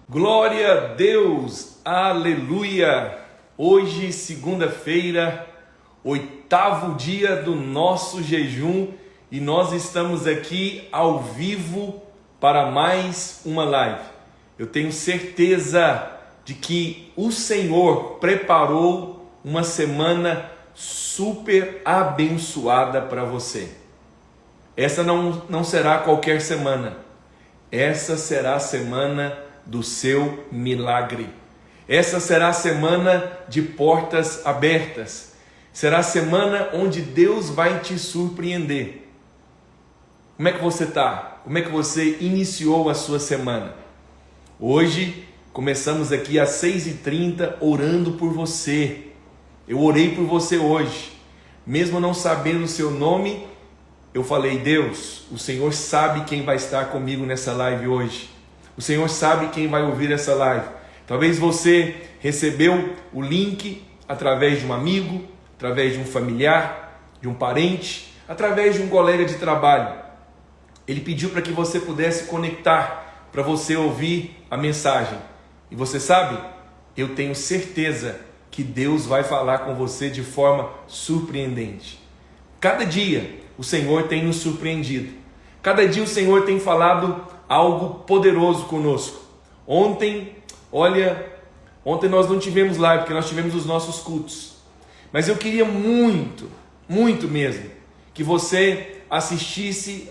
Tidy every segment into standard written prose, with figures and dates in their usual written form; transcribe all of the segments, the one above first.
Glória a Deus, aleluia! Hoje, segunda-feira, 8º dia do nosso jejum e nós estamos aqui ao vivo para mais uma live. Eu tenho certeza de que o Senhor preparou uma semana super abençoada para você. Essa não será qualquer semana, essa será a semana do seu milagre. Essa será a semana de portas abertas. Será a semana onde Deus vai te surpreender. Como é que você está? Como é que você iniciou a sua semana? Hoje começamos aqui às 6h30 orando por você. Eu orei por você hoje. Mesmo não sabendo o seu nome, eu falei: Deus, o Senhor sabe quem vai estar comigo nessa live hoje. O Senhor sabe quem vai ouvir essa live. Talvez você recebeu o link através de um amigo, através de um familiar, de um parente, através de um colega de trabalho. Ele pediu para que você pudesse conectar, para você ouvir a mensagem. E você sabe, eu tenho certeza que Deus vai falar com você de forma surpreendente. Cada dia o Senhor tem nos surpreendido. Cada dia o Senhor tem falado algo poderoso conosco. Ontem nós não tivemos live, porque nós tivemos os nossos cultos. Mas eu queria muito mesmo, que você assistisse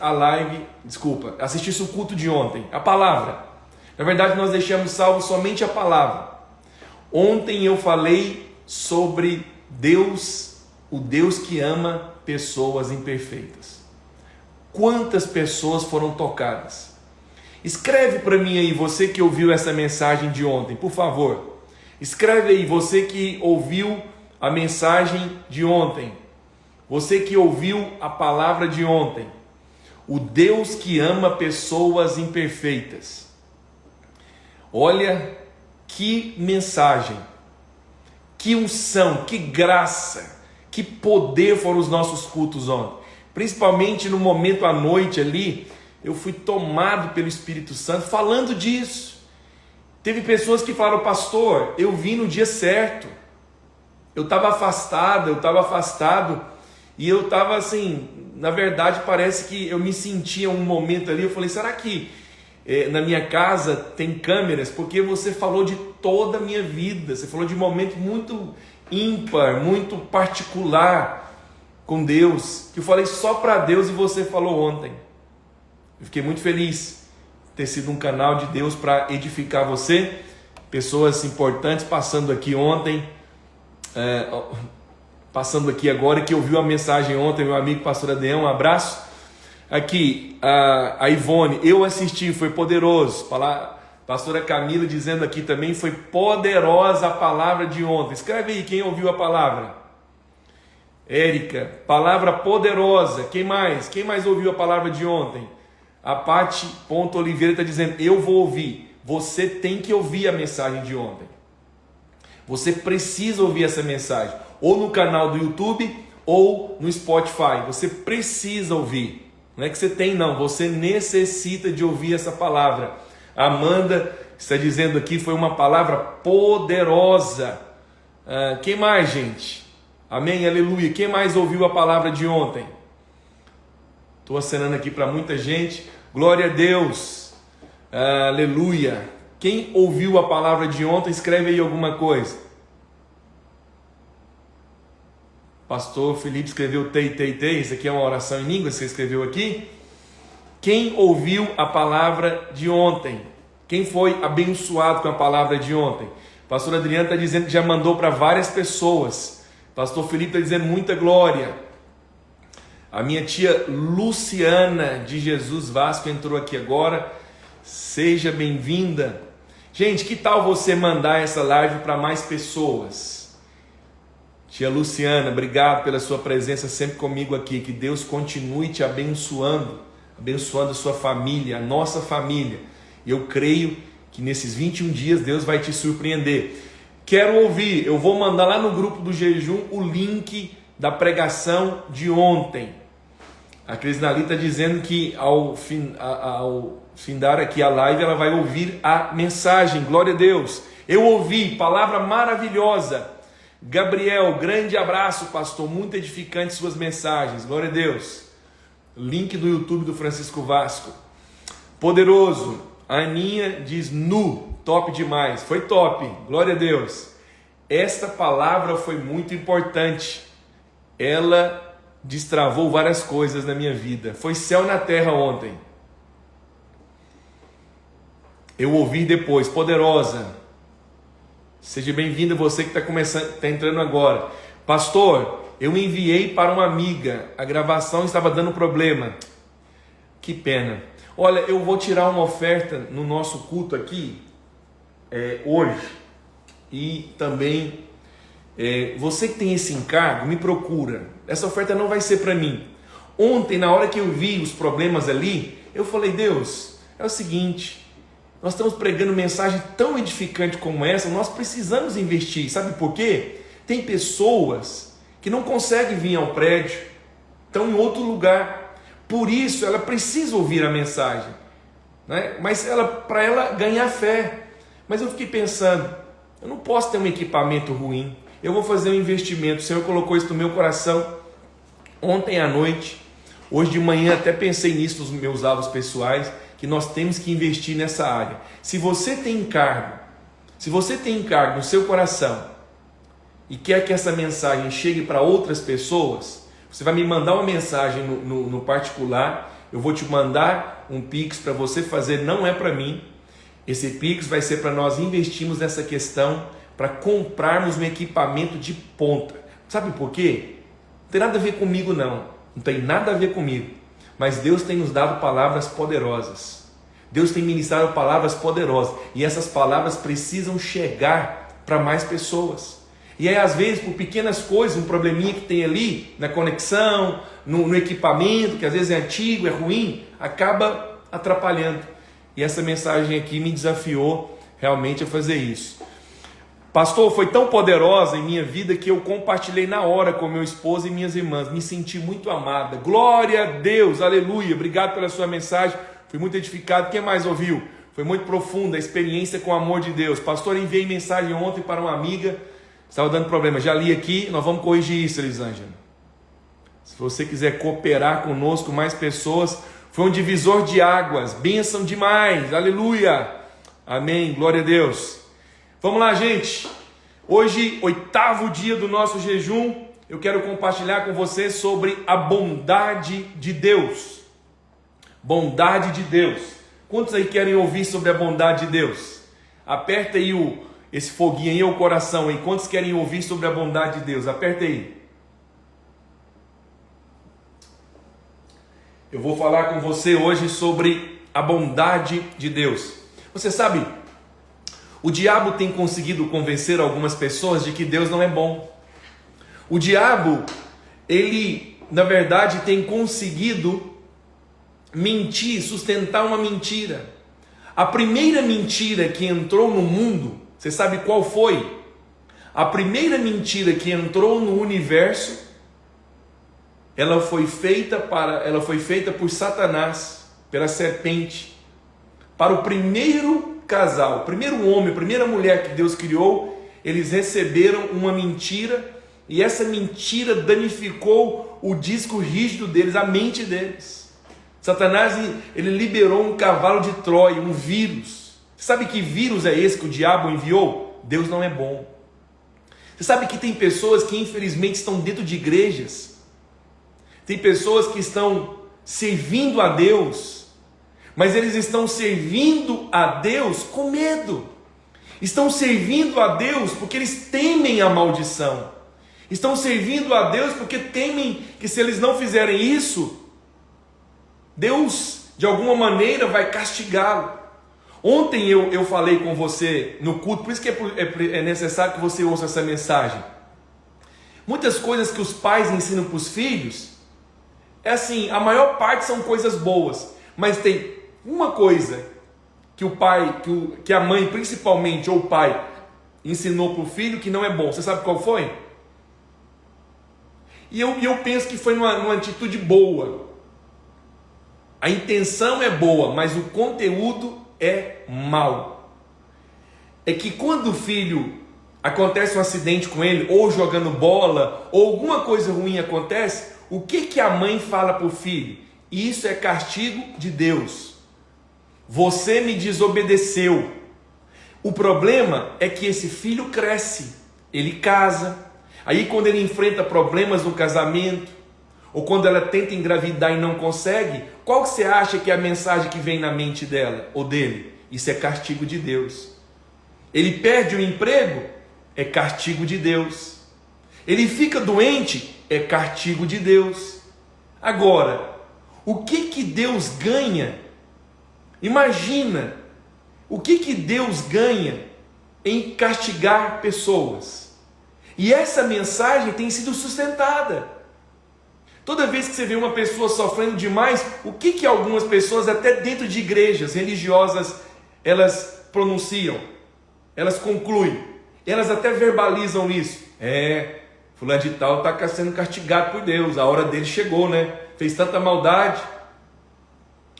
o culto de ontem, a palavra. Na verdade, nós deixamos salvo somente a palavra. Ontem eu falei sobre Deus, o Deus que ama pessoas imperfeitas. Quantas pessoas foram tocadas? Escreve para mim aí, você que ouviu essa mensagem de ontem, por favor. Escreve aí, você que ouviu a mensagem de ontem. Você que ouviu a palavra de ontem. O Deus que ama pessoas imperfeitas. Olha que mensagem, que unção, que graça, que poder foram os nossos cultos ontem. Principalmente no momento à noite ali, eu fui tomado pelo Espírito Santo falando disso. Teve pessoas que falaram: pastor, eu vim no dia certo. Eu estava afastado e eu estava assim, na verdade parece que eu me sentia um momento ali, eu falei: será que na minha casa tem câmeras? Porque você falou de toda a minha vida, você falou de um momento muito ímpar, muito particular com Deus, que eu falei só para Deus e você falou ontem. Eu fiquei muito feliz de ter sido um canal de Deus para edificar você. Pessoas importantes passando aqui ontem, passando aqui agora, que ouviu a mensagem ontem, meu amigo pastor Adriano, um abraço. Aqui, a Ivone, eu assisti, foi poderoso. Pastora Camila dizendo aqui também, foi poderosa a palavra de ontem. Escreve aí quem ouviu a palavra. Érica, palavra poderosa. Quem mais? Quem mais ouviu a palavra de ontem? A Paty Oliveira está dizendo: eu vou ouvir. Você tem que ouvir a mensagem de ontem. Você precisa ouvir essa mensagem, ou no canal do YouTube, ou no Spotify. Você precisa ouvir. Não é que você tem, não. Você necessita de ouvir essa palavra. A Amanda está dizendo aqui, foi uma palavra poderosa. Quem mais, gente? Amém, aleluia. Quem mais ouviu a palavra de ontem? Estou acenando aqui para muita gente. Glória a Deus. Aleluia. Quem ouviu a palavra de ontem, escreve aí alguma coisa. Pastor Felipe escreveu tei. Isso aqui é uma oração em língua, você escreveu aqui. Quem ouviu a palavra de ontem? Quem foi abençoado com a palavra de ontem? Pastor Adriano está dizendo que já mandou para várias pessoas. Pastor Felipe está dizendo muita glória. A minha tia Luciana de Jesus Vasco entrou aqui agora. Seja bem-vinda. Gente, que tal você mandar essa live para mais pessoas? Tia Luciana, obrigado pela sua presença sempre comigo aqui. Que Deus continue te abençoando a sua família, a nossa família. E eu creio que nesses 21 dias Deus vai te surpreender. Quero ouvir, eu vou mandar lá no grupo do jejum o link da pregação de ontem. A Crisnali está dizendo que ao findar aqui a live, ela vai ouvir a mensagem. Glória a Deus. Eu ouvi, palavra maravilhosa. Gabriel, grande abraço, pastor. Muito edificante suas mensagens. Glória a Deus. Link do YouTube do Francisco Vasco. Poderoso. A Aninha diz nu. Top demais. Foi top. Glória a Deus. Esta palavra foi muito importante. Ela destravou várias coisas na minha vida. Foi céu na terra ontem. Eu ouvi depois. Poderosa. Seja bem-vindo você que está entrando agora. Pastor, eu enviei para uma amiga. A gravação estava dando problema. Que pena. Olha, eu vou tirar uma oferta no nosso culto aqui hoje. E também você que tem esse encargo, me procura. Essa oferta não vai ser para mim. Ontem, na hora que eu vi os problemas ali, eu falei, Deus, é o seguinte, nós estamos pregando mensagem tão edificante como essa, nós precisamos investir. Sabe por quê? Tem pessoas que não conseguem vir ao prédio, estão em outro lugar. Por isso, ela precisa ouvir a mensagem, né? Mas para ela ganhar fé. Mas eu fiquei pensando, eu não posso ter um equipamento ruim. Eu vou fazer um investimento. O Senhor colocou isso no meu coração ontem à noite. Hoje de manhã até pensei nisso nos meus alvos pessoais, que nós temos que investir nessa área. Se você tem encargo no seu coração e quer que essa mensagem chegue para outras pessoas, você vai me mandar uma mensagem no particular, eu vou te mandar um Pix para você fazer, não é para mim. Esse Pix vai ser para nós investirmos nessa questão, para comprarmos um equipamento de ponta. Sabe por quê? Não tem nada a ver comigo não tem nada a ver comigo. Mas Deus tem nos dado palavras poderosas. Deus tem ministrado palavras poderosas. E essas palavras precisam chegar para mais pessoas. E aí às vezes por pequenas coisas, um probleminha que tem ali, na conexão, no equipamento, que às vezes é antigo, é ruim, acaba atrapalhando. E essa mensagem aqui me desafiou realmente a fazer isso. Pastor, foi tão poderosa em minha vida que eu compartilhei na hora com meu esposo e minhas irmãs. Me senti muito amada. Glória a Deus, aleluia. Obrigado pela sua mensagem. Fui muito edificado. Quem mais ouviu? Foi muito profunda a experiência com o amor de Deus. Pastor, enviei mensagem ontem para uma amiga. Estava dando problema. Já li aqui. Nós vamos corrigir isso, Elisângela. Se você quiser cooperar conosco, mais pessoas. Foi um divisor de águas. Bênção demais. Aleluia. Amém. Glória a Deus. Vamos lá, gente. Hoje, 8º dia do nosso jejum, eu quero compartilhar com você sobre a bondade de Deus. Bondade de Deus. Quantos aí querem ouvir sobre a bondade de Deus? Aperta aí esse foguinho aí, o coração aí. Quantos querem ouvir sobre a bondade de Deus? Aperta aí. Eu vou falar com você hoje sobre a bondade de Deus. Você sabe, o diabo tem conseguido convencer algumas pessoas de que Deus não é bom. O diabo, ele, na verdade, tem conseguido mentir, sustentar uma mentira. A primeira mentira que entrou no mundo, você sabe qual foi? A primeira mentira que entrou no universo, ela foi feita por Satanás, pela serpente, para o primeiro casal, o primeiro homem, a primeira mulher que Deus criou. Eles receberam uma mentira e essa mentira danificou o disco rígido deles, a mente deles. Satanás, ele liberou um cavalo de Troia, um vírus. Você sabe que vírus é esse que o diabo enviou? Deus não é bom. Você sabe que tem pessoas que infelizmente estão dentro de igrejas, tem pessoas que estão servindo a Deus, mas eles estão servindo a Deus com medo. Estão servindo a Deus porque eles temem a maldição. Estão servindo a Deus porque temem que se eles não fizerem isso, Deus de alguma maneira vai castigá-lo. Ontem eu falei com você no culto, por isso que é necessário que você ouça essa mensagem. Muitas coisas que os pais ensinam para os filhos, é assim, a maior parte são coisas boas, mas tem uma coisa que o pai, que a mãe principalmente, ou o pai, ensinou para o filho que não é bom. Você sabe qual foi? E eu penso que foi numa atitude boa. A intenção é boa, mas o conteúdo é mau. É que quando o filho acontece um acidente com ele, ou jogando bola, ou alguma coisa ruim acontece, o que a mãe fala para o filho? Isso é castigo de Deus. Você me desobedeceu. O problema é que esse filho cresce, ele casa, aí quando ele enfrenta problemas no casamento, ou quando ela tenta engravidar e não consegue, qual você acha que é a mensagem que vem na mente dela ou dele? Isso é castigo de Deus. Ele perde o emprego, é castigo de Deus. Ele fica doente, é castigo de Deus. Agora, o que Deus ganha? Imagina, o que Deus ganha em castigar pessoas? E essa mensagem tem sido sustentada. Toda vez que você vê uma pessoa sofrendo demais, o que algumas pessoas, até dentro de igrejas religiosas, elas pronunciam? Elas concluem, elas até verbalizam isso. Fulano de tal está sendo castigado por Deus, a hora dele chegou, né? Fez tanta maldade.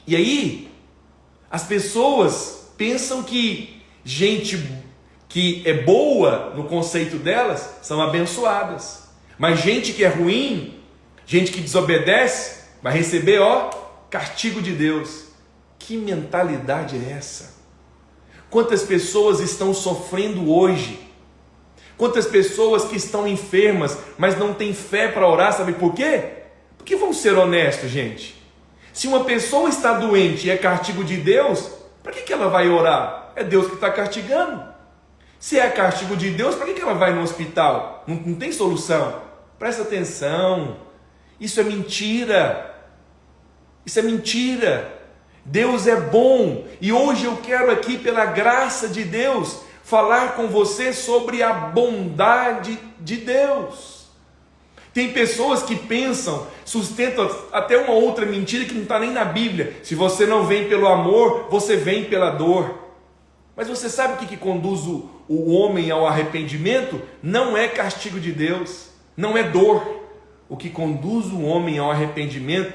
E aí, as pessoas pensam que gente que é boa no conceito delas são abençoadas, mas gente que é ruim, gente que desobedece, vai receber, castigo de Deus. Que mentalidade é essa? Quantas pessoas estão sofrendo hoje? Quantas pessoas que estão enfermas, mas não têm fé para orar, sabe por quê? Porque vamos ser honestos, gente. Se uma pessoa está doente e é castigo de Deus, para que ela vai orar? É Deus que está castigando. Se é castigo de Deus, para que ela vai no hospital? Não tem solução. Presta atenção. Isso é mentira. Isso é mentira. Deus é bom. E hoje eu quero aqui, pela graça de Deus, falar com você sobre a bondade de Deus. Tem pessoas que pensam, sustentam até uma outra mentira que não está nem na Bíblia. Se você não vem pelo amor, você vem pela dor. Mas você sabe o que conduz o homem ao arrependimento? Não é castigo de Deus, não é dor. O que conduz o homem ao arrependimento,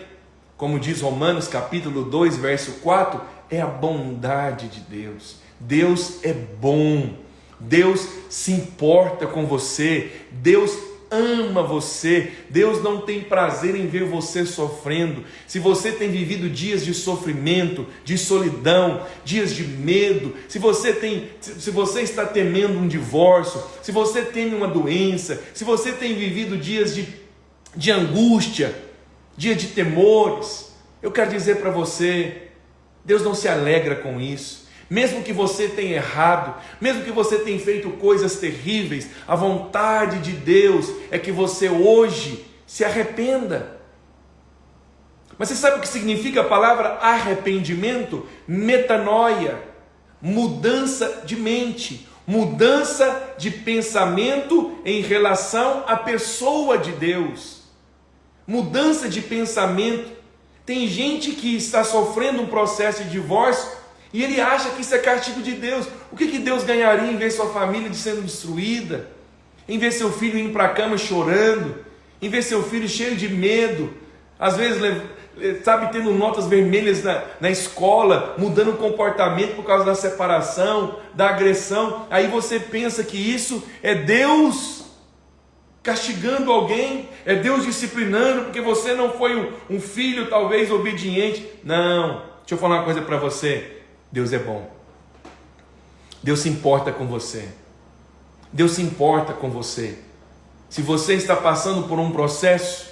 como diz Romanos capítulo 2, verso 4, é a bondade de Deus. Deus é bom, Deus se importa com você, Deus ama você, Deus não tem prazer em ver você sofrendo. Se você tem vivido dias de sofrimento, de solidão, dias de medo, se você está temendo um divórcio, se você teme uma doença, se você tem vivido dias de angústia, dia de temores, eu quero dizer para você, Deus não se alegra com isso. Mesmo que você tenha errado, mesmo que você tenha feito coisas terríveis, a vontade de Deus é que você hoje se arrependa. Mas você sabe o que significa a palavra arrependimento? Metanoia, mudança de mente, mudança de pensamento em relação à pessoa de Deus. Mudança de pensamento. Tem gente que está sofrendo um processo de divórcio e ele acha que isso é castigo de Deus. O que Deus ganharia em ver sua família sendo destruída? Em ver seu filho indo para a cama chorando? Em ver seu filho cheio de medo? Às vezes, tendo notas vermelhas na escola, mudando o comportamento por causa da separação, da agressão. Aí você pensa que isso é Deus castigando alguém, é Deus disciplinando porque você não foi um filho talvez obediente. Não, deixa eu falar uma coisa para você. Deus é bom. Deus se importa com você. Deus se importa com você. Se você está passando por um processo,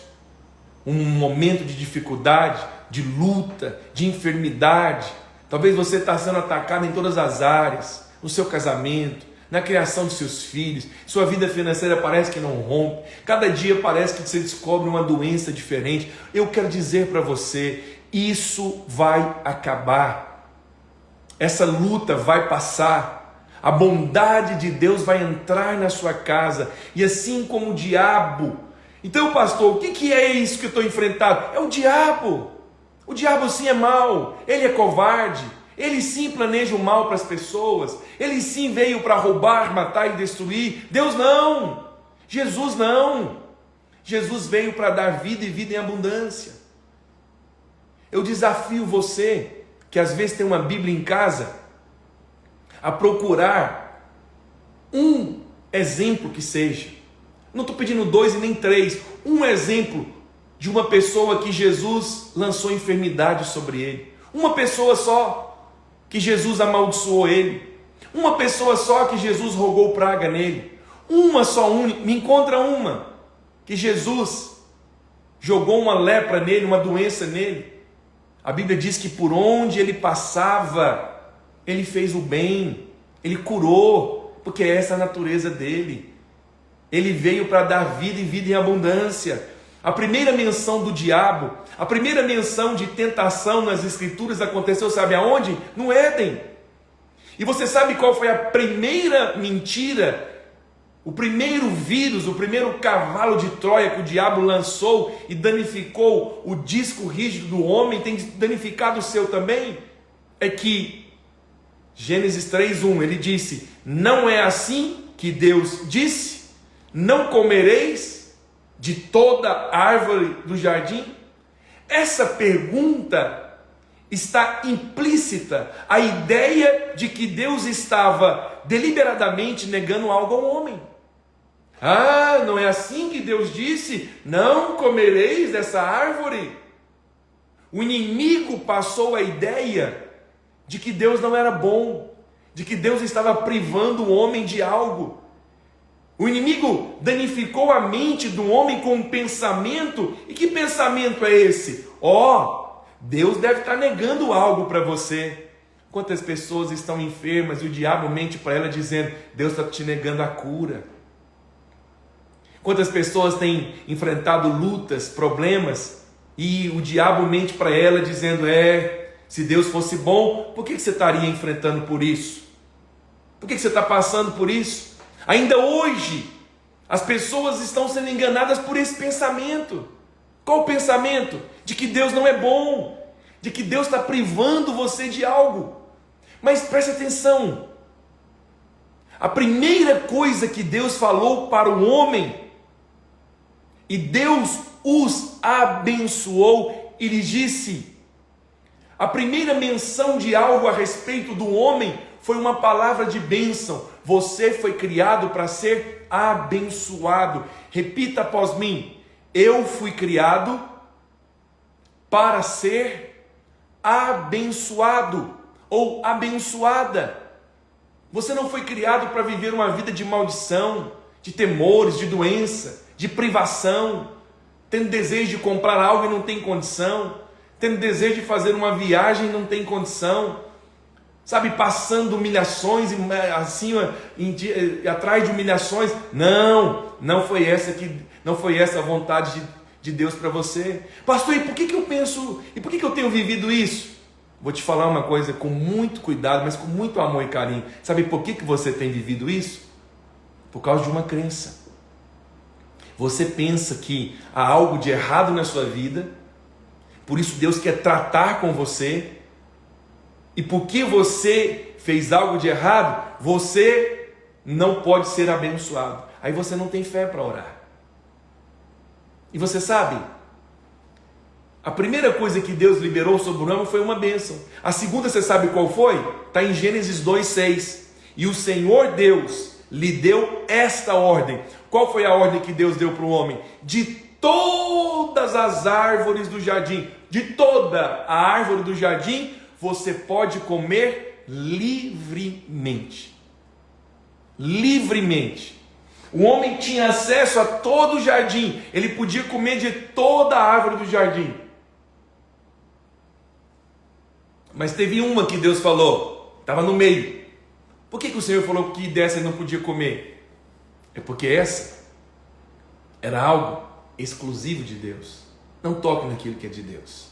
um momento de dificuldade, de luta, de enfermidade, talvez você está sendo atacado em todas as áreas, no seu casamento, na criação de seus filhos, sua vida financeira parece que não rompe, cada dia parece que você descobre uma doença diferente. Eu quero dizer para você, isso vai acabar. Essa luta vai passar, a bondade de Deus vai entrar na sua casa, e assim como o diabo. Então, pastor, o que é isso que eu estou enfrentando? É o diabo sim é mau, ele é covarde, ele sim planeja o mal para as pessoas, ele sim veio para roubar, matar e destruir. Deus não, Jesus não, Jesus veio para dar vida e vida em abundância. Eu desafio você, que às vezes tem uma Bíblia em casa, a procurar um exemplo que seja. Não estou pedindo 2 e nem 3. Um exemplo de uma pessoa que Jesus lançou enfermidade sobre ele. Uma pessoa só que Jesus amaldiçoou ele. Uma pessoa só que Jesus rogou praga nele. Uma só, me encontra uma que Jesus jogou uma lepra nele, uma doença nele. A Bíblia diz que por onde ele passava, ele fez o bem, ele curou, porque essa é a natureza dele. Ele veio para dar vida e vida em abundância. A primeira menção do diabo, a primeira menção de tentação nas Escrituras aconteceu, sabe aonde? No Éden. E você sabe qual foi a primeira mentira? O primeiro vírus, o primeiro cavalo de Troia que o diabo lançou e danificou o disco rígido do homem, tem danificado o seu também? É que Gênesis 3:1, ele disse: não é assim que Deus disse? Não comereis de toda árvore do jardim? Essa pergunta está implícita a ideia de que Deus estava deliberadamente negando algo ao homem. Ah, não é assim que Deus disse? Não comereis dessa árvore. O inimigo passou a ideia de que Deus não era bom, de que Deus estava privando o homem de algo. O inimigo danificou a mente do homem com um pensamento. E que pensamento é esse? Deus deve estar negando algo para você. Quantas pessoas estão enfermas e o diabo mente para ela dizendo: Deus está te negando a cura. Quantas pessoas têm enfrentado lutas, problemas, e o diabo mente para ela dizendo: se Deus fosse bom, por que você estaria enfrentando por isso? Por que você está passando por isso? Ainda hoje, as pessoas estão sendo enganadas por esse pensamento. Qual o pensamento? De que Deus não é bom, de que Deus está privando você de algo. Mas preste atenção, a primeira coisa que Deus falou para o homem, e Deus os abençoou, e lhes disse, a primeira menção de algo a respeito do homem foi uma palavra de bênção. Você foi criado para ser abençoado. Repita após mim: eu fui criado para ser abençoado ou abençoada. Você não foi criado para viver uma vida de maldição, de temores, de doença, de privação, tendo desejo de comprar algo e não tem condição, tendo desejo de fazer uma viagem e não tem condição, sabe, passando humilhações assim, atrás de humilhações. Não foi essa a vontade de Deus para você. Pastor, e por que eu penso, e por que eu tenho vivido isso? Vou te falar uma coisa com muito cuidado, mas com muito amor e carinho. Sabe por que você tem vivido isso? Por causa de uma crença. Você pensa que há algo de errado na sua vida, por isso Deus quer tratar com você, e porque você fez algo de errado, você não pode ser abençoado. Aí você não tem fé para orar. E você sabe, a primeira coisa que Deus liberou sobre o homem foi uma bênção. A segunda, você sabe qual foi? Está em Gênesis 2:6. E o Senhor Deus lhe deu esta ordem. Qual foi a ordem que Deus deu para o homem? De todas as árvores do jardim, de toda a árvore do jardim, você pode comer livremente. Livremente. O homem tinha acesso a todo o jardim. Ele podia comer de toda a árvore do jardim. Mas teve uma que Deus falou, estava no meio. Por que o Senhor falou que dessa ele não podia comer? É porque essa era algo exclusivo de Deus. Não toque naquilo que é de Deus.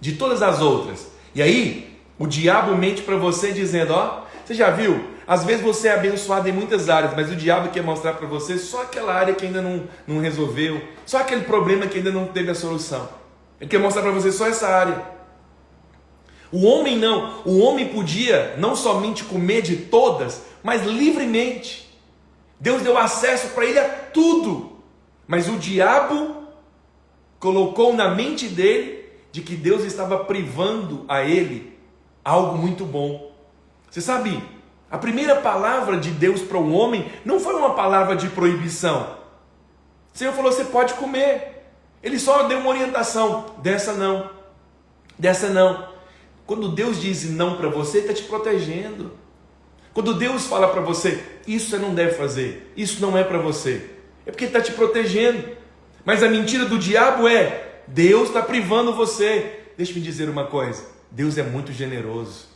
De todas as outras. E aí, o diabo mente para você dizendo, você já viu? Às vezes você é abençoado em muitas áreas, mas o diabo quer mostrar para você só aquela área que ainda não resolveu, só aquele problema que ainda não teve a solução. Ele quer mostrar para você só essa área. O homem não. O homem podia não somente comer de todas, mas livremente. Deus deu acesso para ele a tudo. Mas o diabo colocou na mente dele de que Deus estava privando a ele algo muito bom. Você sabe, a primeira palavra de Deus para o homem não foi uma palavra de proibição. O Senhor falou, você pode comer. Ele só deu uma orientação, dessa não, dessa não. Quando Deus diz não para você, Ele está te protegendo. Quando Deus fala para você, isso você não deve fazer, isso não é para você, é porque Ele está te protegendo. Mas a mentira do diabo é, Deus está privando você. Deixa-me dizer uma coisa, Deus é muito generoso,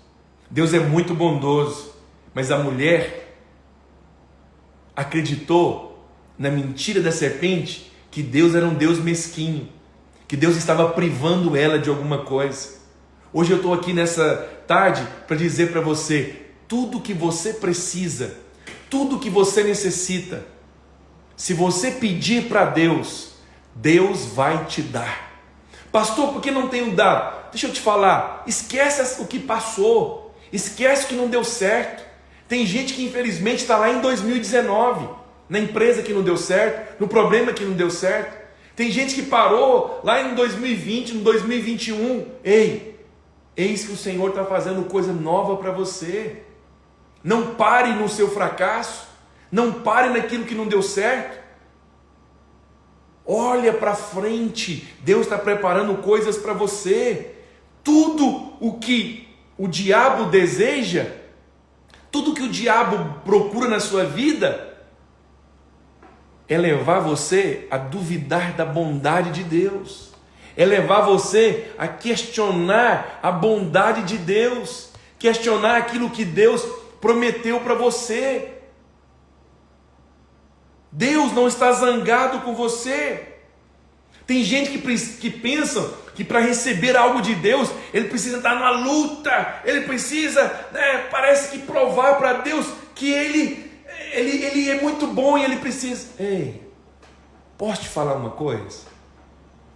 Deus é muito bondoso, mas a mulher acreditou na mentira da serpente, que Deus era um Deus mesquinho, que Deus estava privando ela de alguma coisa. Hoje eu estou aqui nessa tarde para dizer para você, tudo que você precisa, tudo que você necessita, se você pedir para Deus, Deus vai te dar. Pastor, por que não tenho dado? Deixa eu te falar, esquece o que passou, esquece o que não deu certo. Tem gente que infelizmente está lá em 2019, na empresa que não deu certo, no problema que não deu certo. Tem gente que parou lá em 2020, no 2021. Ei, eis que o Senhor está fazendo coisa nova para você. Não pare no seu fracasso, não pare naquilo que não deu certo. Olha para frente, Deus está preparando coisas para você. Tudo o que o diabo deseja, tudo que o diabo procura na sua vida, é levar você a duvidar da bondade de Deus, é levar você a questionar a bondade de Deus, questionar aquilo que Deus prometeu para você. Deus não está zangado com você. Tem gente que pensa que para receber algo de Deus, ele precisa estar numa luta, ele precisa, parece que provar para Deus que ele é muito bom e ele precisa. Ei, posso te falar uma coisa?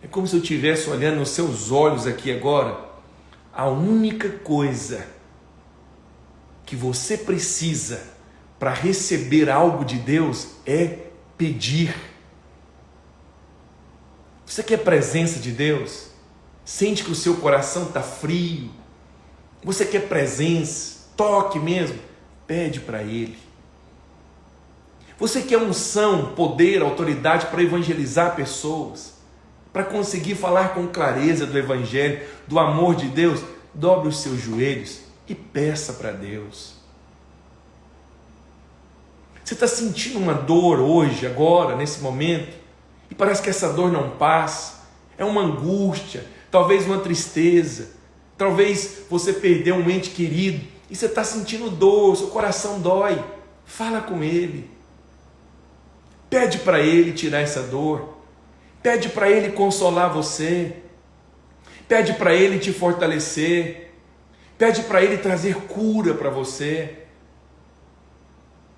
É como se eu estivesse olhando nos seus olhos aqui agora. A única coisa que você precisa para receber algo de Deus é pedir. Você quer a presença de Deus? Sente que o seu coração está frio. Você quer presença? Toque mesmo. Pede para Ele. Você quer unção, poder, autoridade para evangelizar pessoas? Para conseguir falar com clareza do Evangelho, do amor de Deus? Dobre os seus joelhos e peça para Deus. Você está sentindo uma dor hoje, agora, nesse momento, e parece que essa dor não passa, é uma angústia, talvez uma tristeza, talvez você perdeu um ente querido, e você está sentindo dor, seu coração dói. Fala com Ele, pede para Ele tirar essa dor, pede para Ele consolar você, pede para Ele te fortalecer, pede para Ele trazer cura para você.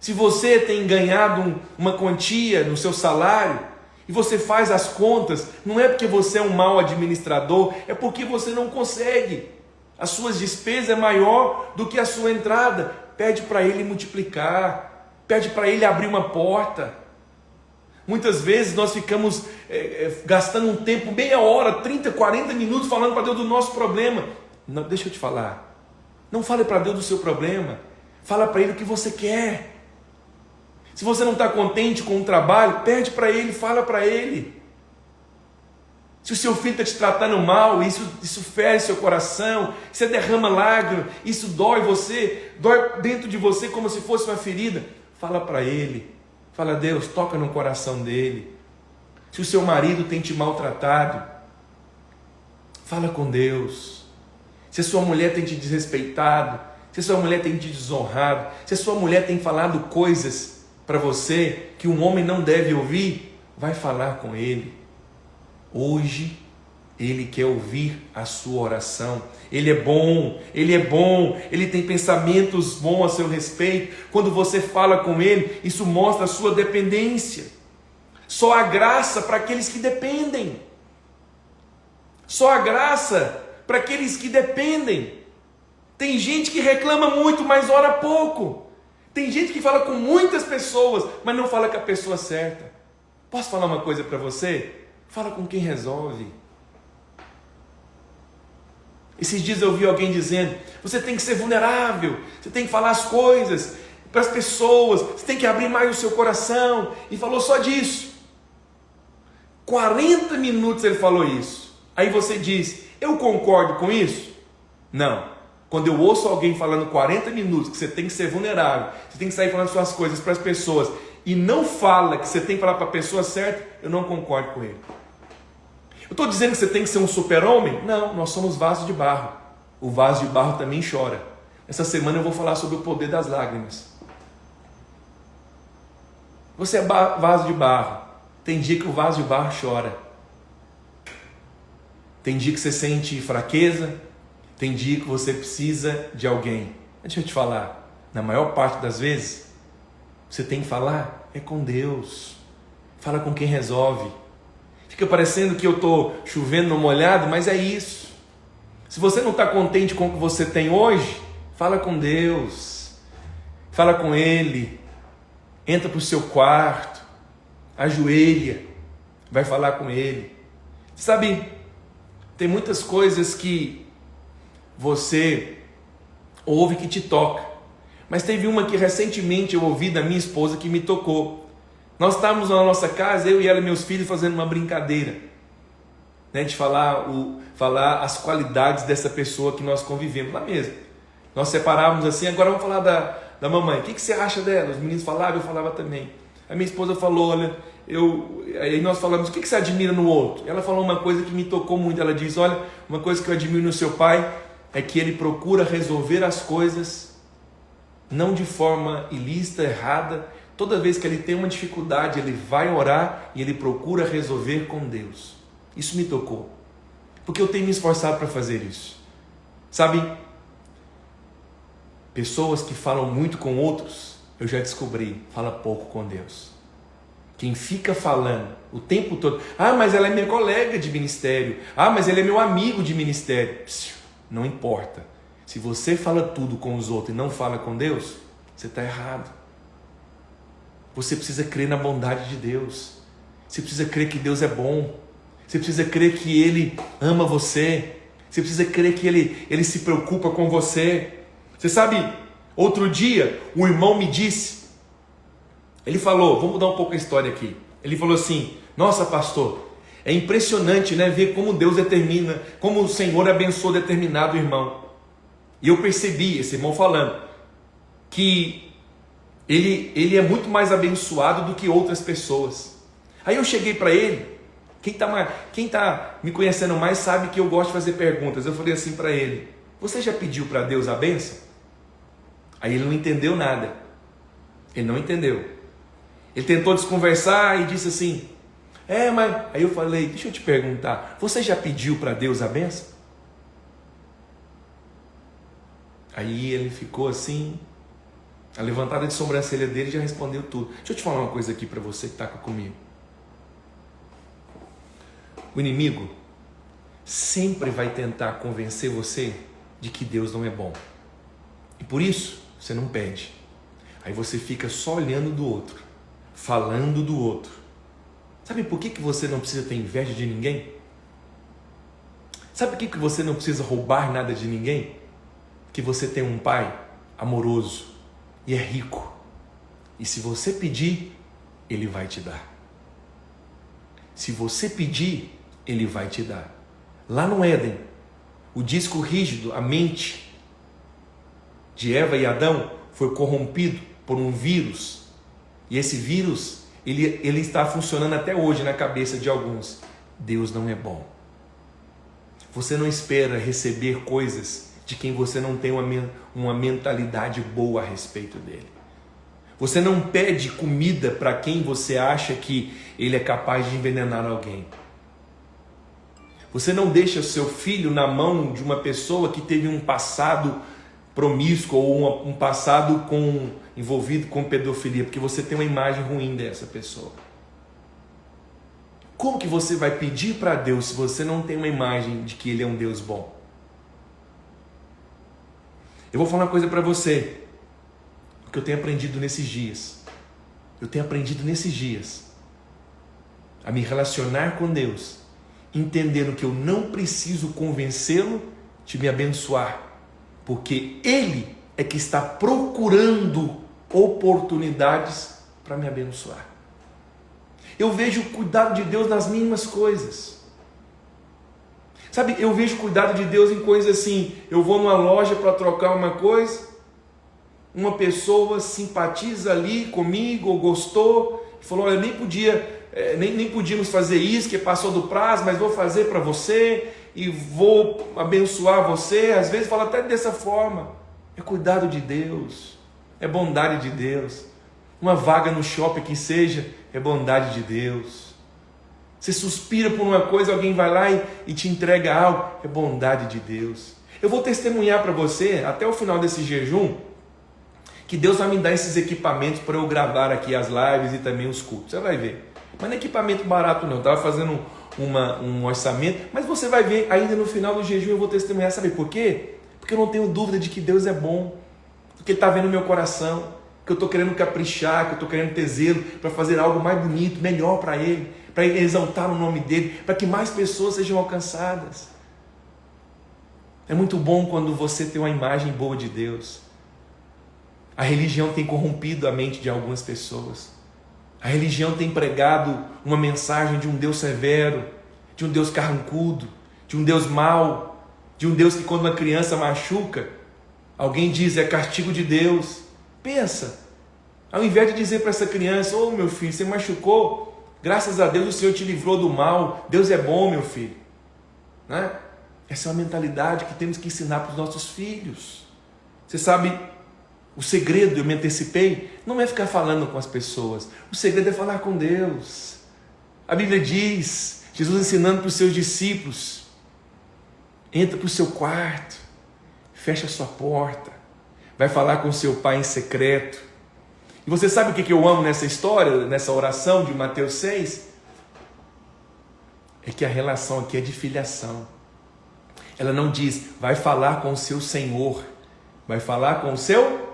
Se você tem ganhado uma quantia no seu salário e você faz as contas, não é porque você é um mau administrador, é porque você não consegue. As suas despesas é maior do que a sua entrada. Pede para Ele multiplicar, pede para Ele abrir uma porta. Muitas vezes nós ficamos gastando um tempo, meia hora, 30, 40 minutos falando para Deus do nosso problema. Não, deixa eu te falar, não fale para Deus do seu problema, fala para Ele o que você quer. Se você não está contente com o trabalho, pede para Ele, fala para Ele. Se o seu filho está te tratando mal, isso fere seu coração, você derrama lágrimas, isso dói você, dói dentro de você como se fosse uma ferida, fala para Ele. Fala, Deus, toca no coração dele. Se o seu marido tem te maltratado, fala com Deus. Se a sua mulher tem te desrespeitado, se a sua mulher tem te desonrado, se a sua mulher tem falado coisas para você que um homem não deve ouvir, vai falar com Ele. Hoje Ele quer ouvir a sua oração. Ele é bom, Ele tem pensamentos bons a seu respeito. Quando você fala com Ele, isso mostra a sua dependência. Só há graça para aqueles que dependem. Só há graça para aqueles que dependem. Tem gente que reclama muito, mas ora pouco. Tem gente que fala com muitas pessoas, mas não fala com a pessoa certa. Posso falar uma coisa para você? Fala com quem resolve. Esses dias eu ouvi alguém dizendo, você tem que ser vulnerável, você tem que falar as coisas para as pessoas, você tem que abrir mais o seu coração, e falou só disso. 40 minutos ele falou isso. Aí você diz, eu concordo com isso? Não. Quando eu ouço alguém falando 40 minutos que você tem que ser vulnerável, você tem que sair falando suas coisas para as pessoas, e não fala que você tem que falar para a pessoa certa, eu não concordo com ele. Eu estou dizendo que você tem que ser um super-homem? Não, nós somos vasos de barro. O vaso de barro também chora. Essa semana eu vou falar sobre o poder das lágrimas. Você é vaso de barro. Tem dia que o vaso de barro chora. Tem dia que você sente fraqueza. Tem dia que você precisa de alguém. Deixa eu te falar, na maior parte das vezes, você tem que falar é com Deus. Fala com quem resolve. Fica parecendo que eu estou chovendo no molhado, mas é isso. Se você não está contente com o que você tem hoje, fala com Deus. Fala com Ele. Entra para o seu quarto. Ajoelha. Vai falar com Ele. Sabe, tem muitas coisas que você ouve que te toca. Mas teve uma que recentemente eu ouvi da minha esposa que me tocou. Nós estávamos na nossa casa, eu e ela e meus filhos, fazendo uma brincadeira, né, de falar as qualidades dessa pessoa que nós convivemos lá mesmo. Nós separávamos assim, agora vamos falar da mamãe. O que você acha dela? Os meninos falavam, eu falava também. A minha esposa falou, olha, aí nós falamos, o que você admira no outro? Ela falou uma coisa que me tocou muito. Ela diz, olha, uma coisa que eu admiro no seu pai é que ele procura resolver as coisas não de forma ilícita, errada. Toda vez que ele tem uma dificuldade, ele vai orar e ele procura resolver com Deus. Isso me tocou, porque eu tenho me esforçado para fazer isso. Sabe, pessoas que falam muito com outros, eu já descobri, fala pouco com Deus. Quem fica falando o tempo todo, mas ela é minha colega de ministério, mas ele é meu amigo de ministério. Não importa. Se você fala tudo com os outros e não fala com Deus, você está errado. Você precisa crer na bondade de Deus. Você precisa crer que Deus é bom. Você precisa crer que Ele ama você. Você precisa crer que Ele se preocupa com você. Você sabe, outro dia, um irmão me disse, ele falou, vamos mudar um pouco a história aqui. Ele falou assim, nossa pastor, é impressionante, né, ver como Deus determina, como o Senhor abençoa determinado irmão. E eu percebi, esse irmão falando, que ele é muito mais abençoado do que outras pessoas. Aí eu cheguei para ele, quem está me conhecendo mais sabe que eu gosto de fazer perguntas. Eu falei assim para ele, você já pediu para Deus a bênção? Aí ele não entendeu nada. Ele não entendeu. Ele tentou desconversar e disse assim, mas... Aí eu falei, deixa eu te perguntar, você já pediu para Deus a bênção? Aí ele ficou assim, a levantada de sobrancelha dele já respondeu tudo. Deixa eu te falar uma coisa aqui para você que está comigo. O inimigo sempre vai tentar convencer você de que Deus não é bom. E por isso, você não pede. Aí você fica só olhando do outro, falando do outro. Sabe por que você não precisa ter inveja de ninguém? Sabe por que você não precisa roubar nada de ninguém? Que você tem um pai amoroso e é rico. E se você pedir, Ele vai te dar. Se você pedir, Ele vai te dar. Lá no Éden, o disco rígido, a mente de Eva e Adão foi corrompido por um vírus. E esse vírus, ele está funcionando até hoje na cabeça de alguns. Deus não é bom. Você não espera receber coisas de quem você não tem uma mentalidade boa a respeito dele. Você não pede comida para quem você acha que ele é capaz de envenenar alguém. Você não deixa seu filho na mão de uma pessoa que teve um passado promíscuo ou um passado envolvido com pedofilia, porque você tem uma imagem ruim dessa pessoa. Como que você vai pedir para Deus se você não tem uma imagem de que Ele é um Deus bom? Eu vou falar uma coisa para você, o que eu tenho aprendido nesses dias. Eu tenho aprendido nesses dias a me relacionar com Deus, entendendo que eu não preciso convencê-lo de me abençoar, porque Ele é que está procurando oportunidades para me abençoar. Eu vejo o cuidado de Deus nas mínimas coisas. Sabe, eu vejo o cuidado de Deus em coisas assim. Eu vou numa loja para trocar uma coisa, uma pessoa simpatiza ali comigo, ou gostou, e falou, olha, nem podíamos fazer isso, que passou do prazo, mas vou fazer para você, e vou abençoar você. Às vezes fala até dessa forma. É cuidado de Deus, é bondade de Deus. Uma vaga no shopping que seja, é bondade de Deus. Você suspira por uma coisa, alguém vai lá e te entrega algo, é bondade de Deus. Eu vou testemunhar para você, até o final desse jejum, que Deus vai me dar esses equipamentos para eu gravar aqui as lives e também os cultos. Você vai ver. Mas não é equipamento barato não, eu estava fazendo um orçamento, mas você vai ver, ainda no final do jejum eu vou testemunhar. Sabe por quê? Porque eu não tenho dúvida de que Deus é bom, porque Ele está vendo o meu coração, que eu estou querendo caprichar, que eu estou querendo ter zelo para fazer algo mais bonito, melhor para Ele, para exaltar o nome dEle, para que mais pessoas sejam alcançadas. É muito bom quando você tem uma imagem boa de Deus. A religião tem corrompido a mente de algumas pessoas. A religião tem pregado uma mensagem de um Deus severo, de um Deus carrancudo, de um Deus mau, de um Deus que quando uma criança machuca, alguém diz, é castigo de Deus. Pensa, ao invés de dizer para essa criança, ô meu filho, você machucou, graças a Deus o Senhor te livrou do mal, Deus é bom, meu filho. Né? Essa é uma mentalidade que temos que ensinar para os nossos filhos. Você sabe, o segredo, eu me antecipei, não é ficar falando com as pessoas. O segredo é falar com Deus. A Bíblia diz, Jesus ensinando para os seus discípulos, entra para o seu quarto, fecha a sua porta, vai falar com seu pai em secreto. E você sabe o que eu amo nessa história, nessa oração de Mateus 6? É que a relação aqui é de filiação. Ela não diz, vai falar com o seu Senhor, vai falar com o seu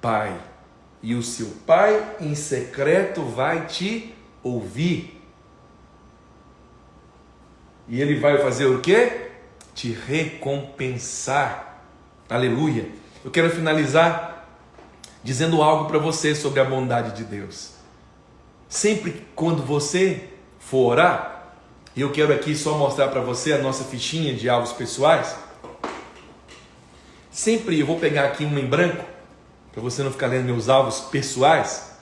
Pai. E o seu Pai em secreto vai te ouvir. E Ele vai fazer o quê? Te recompensar. Aleluia. Eu quero finalizar dizendo algo para você sobre a bondade de Deus. Sempre quando você for orar, e eu quero aqui só mostrar para você a nossa fichinha de alvos pessoais. Sempre eu vou pegar aqui uma em branco, para você não ficar lendo meus alvos pessoais.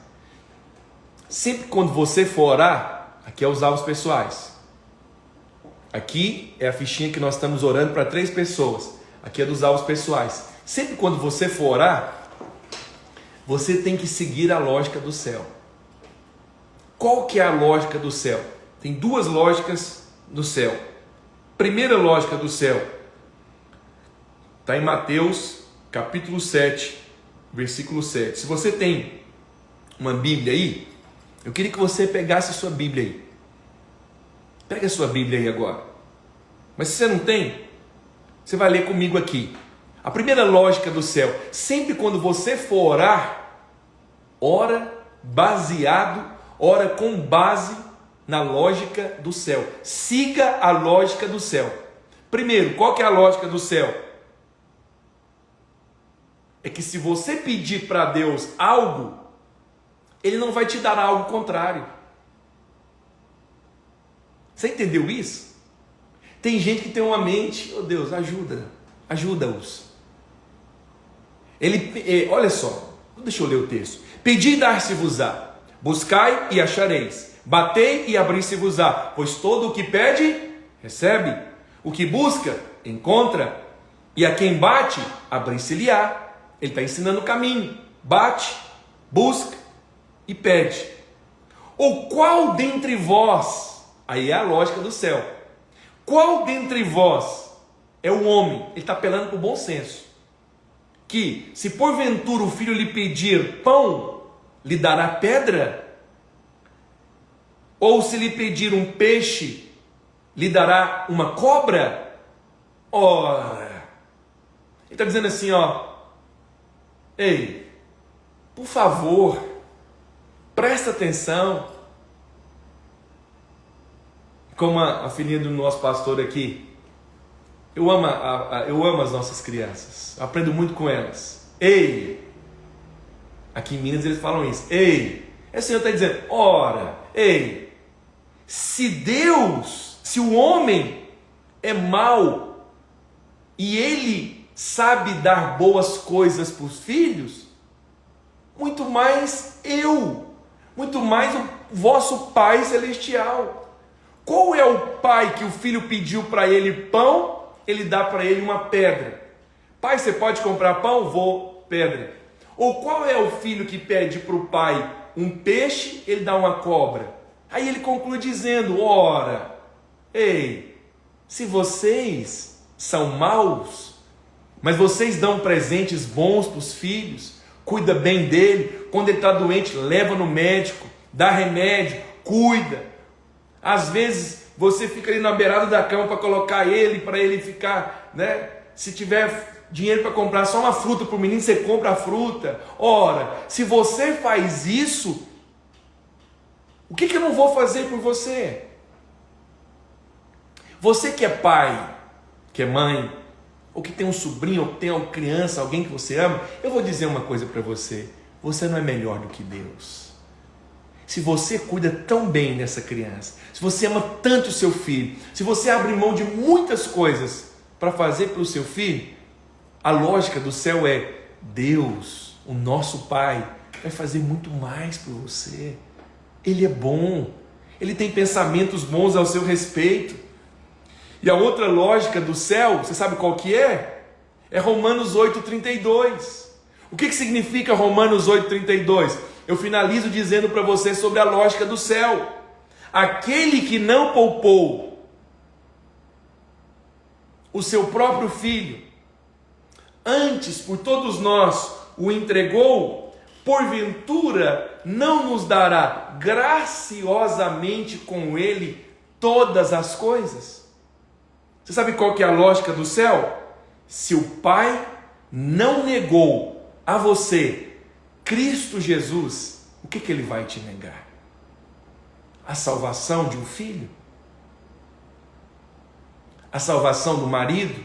Sempre quando você for orar, aqui é os alvos pessoais. Aqui é a fichinha que nós estamos orando para 3 pessoas. Aqui é dos alvos pessoais. Sempre quando você for orar, você tem que seguir a lógica do céu. Qual que é a lógica do céu? Tem 2 lógicas do céu. Primeira lógica do céu está em Mateus capítulo 7, versículo 7. Se você tem uma Bíblia aí, eu queria que você pegasse a sua Bíblia aí. Pega a sua Bíblia aí agora. Mas se você não tem, você vai ler comigo aqui. A primeira lógica do céu. Sempre quando você for orar, ora com base na lógica do céu. Siga a lógica do céu. Primeiro, qual que é a lógica do céu? É que se você pedir para Deus algo, Ele não vai te dar algo contrário. Você entendeu isso? Tem gente que tem uma mente, oh Deus, ajuda-os. Olha só, deixa eu ler o texto. Pedi e dar-se-vos-á, buscai e achareis, batei e abrir-se-vos-á, pois todo o que pede, recebe, o que busca, encontra, e a quem bate, abrir-se-lhe-á. Ele está ensinando o caminho, bate, busca e pede. Ou qual dentre vós, aí é a lógica do céu, qual dentre vós é o homem, ele está apelando para o bom senso, que se porventura o filho lhe pedir pão, lhe dará pedra? Ou se lhe pedir um peixe, lhe dará uma cobra? Ora, ele está dizendo assim, ei, por favor, presta atenção. como a filhinha do nosso pastor aqui, eu amo as nossas crianças, eu aprendo muito com elas. Ei! Aqui em Minas eles falam isso. Ei! O Senhor está dizendo, ora, ei! Se o homem é mau e ele sabe dar boas coisas para os filhos, muito mais muito mais o vosso Pai Celestial. Qual é o pai que o filho pediu para ele pão, ele dá para ele uma pedra? Pai, você pode comprar pão? Vou, pedra. Ou qual é o filho que pede para o pai um peixe, ele dá uma cobra? Aí ele conclui dizendo, ora, ei, se vocês são maus, mas vocês dão presentes bons para os filhos, cuida bem dele, quando ele está doente, leva no médico, dá remédio, cuida. Às vezes você fica ali na beirada da cama para colocar ele, para ele ficar, né? Se tiver dinheiro para comprar só uma fruta para o menino, você compra a fruta. Ora, se você faz isso, o que eu não vou fazer por você? Você que é pai, que é mãe, ou que tem um sobrinho, ou que tem uma criança, alguém que você ama, eu vou dizer uma coisa para você: você não é melhor do que Deus. Se você cuida tão bem dessa criança, se você ama tanto o seu filho, se você abre mão de muitas coisas para fazer para o seu filho, a lógica do céu é: Deus, o nosso Pai, vai fazer muito mais por você. Ele é bom, Ele tem pensamentos bons ao seu respeito. E a outra lógica do céu, você sabe qual que é? É Romanos 8,32. O que significa Romanos 8,32? Eu finalizo dizendo para você sobre a lógica do céu. Aquele que não poupou o seu próprio filho, antes por todos nós o entregou, porventura não nos dará graciosamente com ele todas as coisas? Você sabe qual que é a lógica do céu? Se o Pai não negou a você Cristo Jesus, o que Ele vai te negar? A salvação de um filho? A salvação do marido?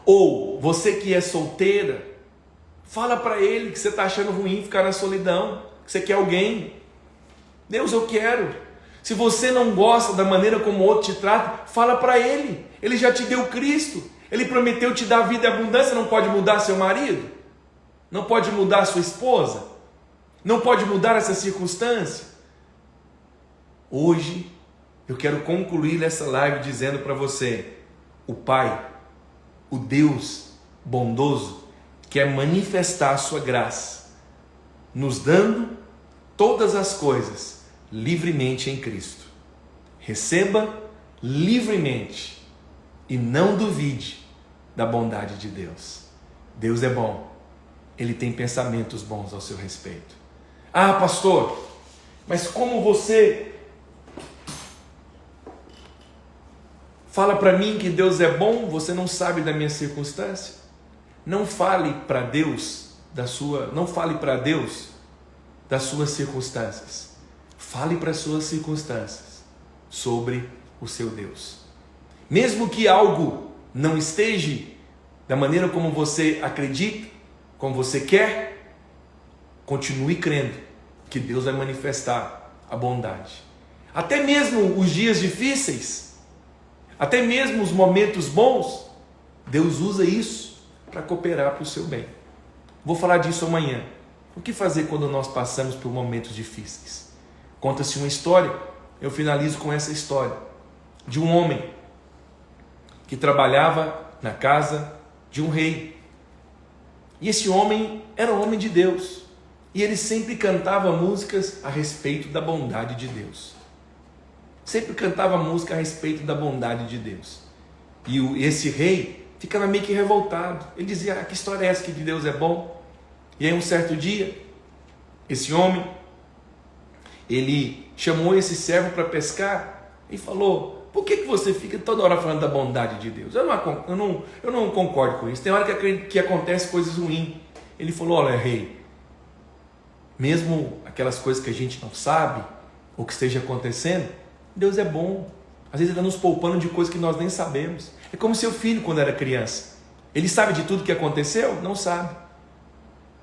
Ou você que é solteira, fala para ele que você está achando ruim ficar na solidão, que você quer alguém. Deus, eu quero. Se você não gosta da maneira como o outro te trata, fala para ele. Ele já te deu Cristo. Ele prometeu te dar vida e abundância. Não pode mudar seu marido? Não pode mudar sua esposa? Não pode mudar essa circunstância? Hoje eu quero concluir essa live dizendo para você: o Pai, o Deus bondoso, quer manifestar a sua graça, nos dando todas as coisas livremente em Cristo. Receba livremente e não duvide da bondade de Deus. Deus é bom. Ele tem pensamentos bons ao seu respeito. Ah, pastor, mas como você fala para mim que Deus é bom, você não sabe da minha circunstância? Não fale para Deus não fale para Deus das suas circunstâncias. Fale para as suas circunstâncias sobre o seu Deus. Mesmo que algo não esteja da maneira como você acredita, como você quer, continue crendo que Deus vai manifestar a bondade. Até mesmo os dias difíceis, até mesmo os momentos bons, Deus usa isso para cooperar para o seu bem. Vou falar disso amanhã. O que fazer quando nós passamos por momentos difíceis? Conta-se uma história, eu finalizo com essa história, de um homem que trabalhava na casa de um rei. E esse homem era um homem de Deus. E ele sempre cantava músicas a respeito da bondade de Deus. Sempre cantava música a respeito da bondade de Deus. E esse rei ficava meio que revoltado. Ele dizia: que história é essa que de Deus é bom? E aí um certo dia, esse homem, ele chamou esse servo para pescar e falou: por que você fica toda hora falando da bondade de Deus? Eu não concordo com isso. Tem hora que acontece coisas ruins. Ele falou: olha, rei, mesmo aquelas coisas que a gente não sabe, ou que esteja acontecendo, Deus é bom. Às vezes Ele está nos poupando de coisas que nós nem sabemos. É como seu filho quando era criança. Ele sabe de tudo que aconteceu? Não sabe.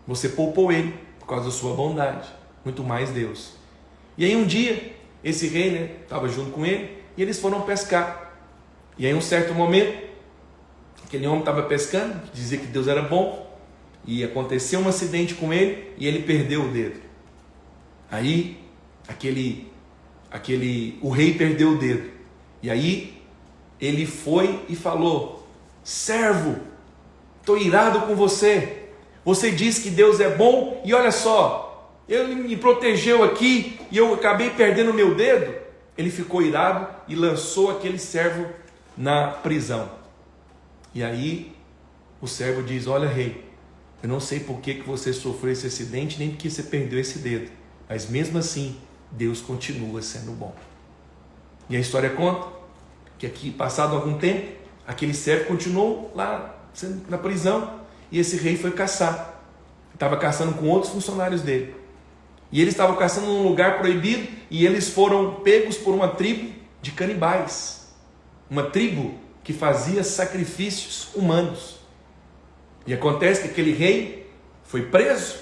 Você poupou ele por causa da sua bondade. Muito mais Deus. E aí um dia, esse rei estava junto com ele e eles foram pescar. E aí um certo momento, aquele homem estava pescando, dizia que Deus era bom, e aconteceu um acidente com ele e ele perdeu o dedo. Aí o rei perdeu o dedo. E aí ele foi e falou: servo, estou irado com você. Você diz que Deus é bom e olha só, ele me protegeu aqui e eu acabei perdendo o meu dedo. Ele ficou irado e lançou aquele servo na prisão. E aí o servo diz: olha, rei, eu não sei por que você sofreu esse acidente, nem porque você perdeu esse dedo, mas mesmo assim Deus continua sendo bom. E a história conta que aqui, passado algum tempo, aquele servo continuou lá na prisão e esse rei foi caçar. Estava caçando com outros funcionários dele. E eles estavam caçando num lugar proibido e eles foram pegos por uma tribo de canibais. Uma tribo que fazia sacrifícios humanos. E acontece que aquele rei foi preso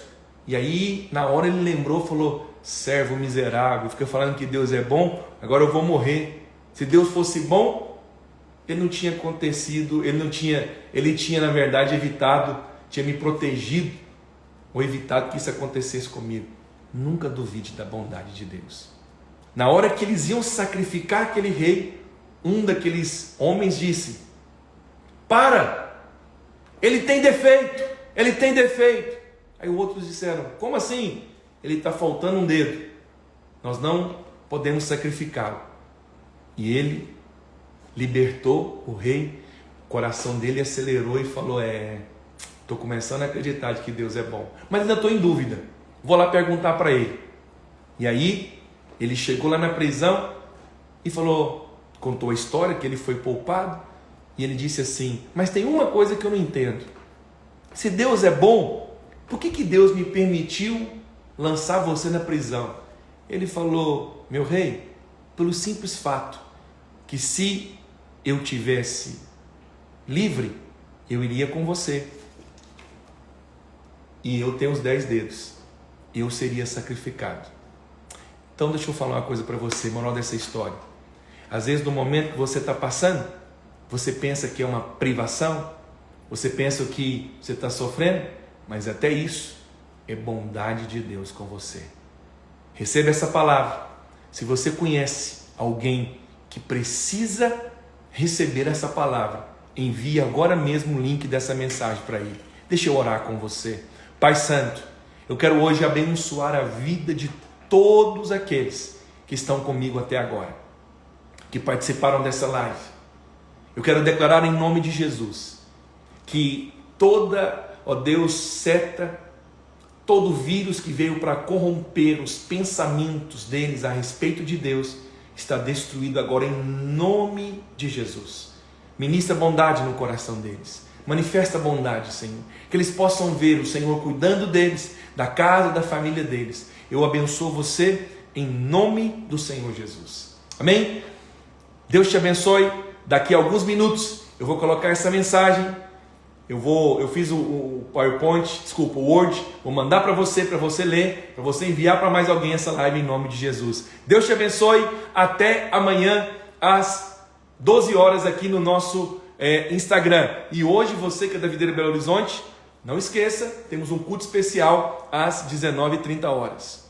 e aí na hora ele lembrou, falou: servo miserável, fica falando que Deus é bom, agora eu vou morrer. Se Deus fosse bom, ele não tinha acontecido, ele tinha na verdade evitado, tinha me protegido, ou evitado que isso acontecesse comigo. Nunca duvide da bondade de Deus. Na hora que eles iam sacrificar aquele rei, um daqueles homens disse: para, ele tem defeito, ele tem defeito. Aí outros disseram: como assim? Ele está faltando um dedo, nós não podemos sacrificá-lo. E ele libertou o rei, o coração dele acelerou e falou: estou começando a acreditar de que Deus é bom, mas ainda estou em dúvida, vou lá perguntar para ele. E aí ele chegou lá na prisão e contou a história que ele foi poupado, e ele disse assim: mas tem uma coisa que eu não entendo, se Deus é bom, por que Deus me permitiu lançar você na prisão? Ele falou: meu rei, pelo simples fato que se eu tivesse livre, eu iria com você, e eu tenho os 10 dedos, eu seria sacrificado. Então deixa eu falar uma coisa para você, moral dessa história. Às vezes no momento que você está passando, você pensa que é uma privação, você pensa que você está sofrendo, mas até isso é bondade de Deus com você. Receba essa palavra. Se você conhece alguém que precisa receber essa palavra, envie agora mesmo o link dessa mensagem para ele. Deixa eu orar com você. Pai Santo, eu quero hoje abençoar a vida de todos aqueles que estão comigo até agora, que participaram dessa live. Eu quero declarar em nome de Jesus que toda, Deus, seta, todo vírus que veio para corromper os pensamentos deles a respeito de Deus, está destruído agora em nome de Jesus. Ministra bondade no coração deles. Manifesta bondade, Senhor. Que eles possam ver o Senhor cuidando deles, da casa, da família deles. Eu abençoo você em nome do Senhor Jesus. Amém? Deus te abençoe. Daqui a alguns minutos eu vou colocar essa mensagem. Eu fiz o PowerPoint, o Word, vou mandar para você ler, para você enviar para mais alguém essa live em nome de Jesus. Deus te abençoe, até amanhã às 12 horas aqui no nosso Instagram. E hoje você que é da Videira Belo Horizonte, não esqueça, temos um culto especial às 19h30.